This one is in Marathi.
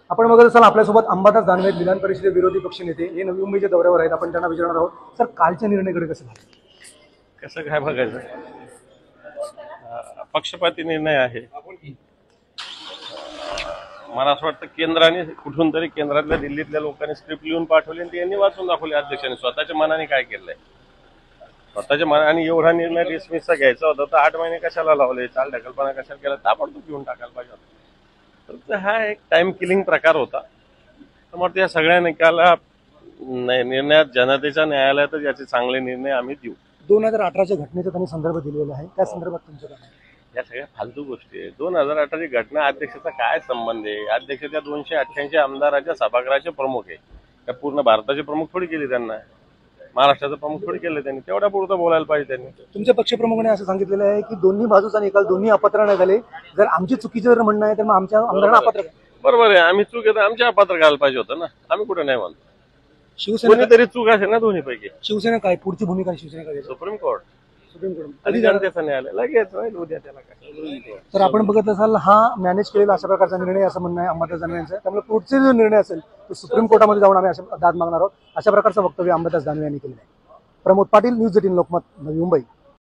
आपण बघत असाल आपल्यासोबत अंबादास दानवे विधान परिषदेचे विरोधी पक्षनेते हे नवी मुंबईच्या दौऱ्यावर आहेत. आपण त्यांना विचारणार आहोत सर कालच्या निर्णयाकडे कसं झालं? कसं काय बघायचं, पक्षपाती निर्णय आहे. मला असं वाटतं केंद्राने कुठून तरी केंद्रातल्या दिल्लीतल्या लोकांनी स्क्रिप्ट लिहून पाठवली आणि त्यांनी वाचून दाखवली. अध्यक्षांनी स्वतःच्या मनाने काय केलंय, स्वतःच्या मनाने एवढा निर्णय डिसमिसचा घ्यायचा होता तर 8 महिने कशाला लावले, चाल ढकलपणा कशाला केला, ताबडतोब घेऊन टाकायला पाहिजे होता. तर हा एक टाइम किलिंग प्रकार होता. त्यामुळे त्या सगळ्या निकाला निर्णयात जनतेच्या न्यायालयातच याचे चांगले निर्णय आम्ही देऊ. 2018च्या घटनेचा त्यांनी संदर्भ दिलेला आहे, त्या संदर्भात तुमचं काय? या सगळ्या फालतू गोष्टी आहेत. 2018ची घटना अध्यक्षाचा काय संबंध आहे? अध्यक्ष त्या 288 आमदाराच्या सभागृहाचे प्रमुख आहे. त्या पूर्ण भारताचे प्रमुख थोडी केले त्यांना, महाराष्ट्राचं प्रमुख थोडी केलं त्यांनी. तेवढ्या पुरतं बोलायला पाहिजे त्यांनी. तुमच्या पक्षप्रमुखाने असं सांगितलेलं आहे की दोन्ही बाजूचा निकाल दोन्ही अपात्र नाही झाले. जर आमची चुकीचं जर म्हणणं आहे तर मग आमच्या आमदारांना अपात्र. बरोबर आहे, आम्ही चूक आहे आमच्या अपात्र घालायला पाहिजे होतं ना. आम्ही कुठे नाही म्हणतो. शिवसेना कोणीतरी चूक असेल ना दोन्ही पैकी. शिवसेना काय पुढची भूमिका शिवसेना काय? सुप्रीम कोर्ट सुप्रीम कोर्ट आणि जनतेचा न्यायालय लगेच होईल उद्या त्याला काय. तर आपण बघत असाल हा मॅनेज केलेला अशा प्रकारचा निर्णय असं म्हणणं आहे अंबादास दानवे यांचं. त्यामुळे पुढचे जो निर्णय असेल तो सुप्रीम कोर्टामध्ये जाऊन आम्ही दाद मागणार आहोत, अशा प्रकारचं वक्तव्य अंबादास दानवे यांनी केलेलं आहे. प्रमोद पाटील, न्यूज 18 लोकमत, नवी मुंबई.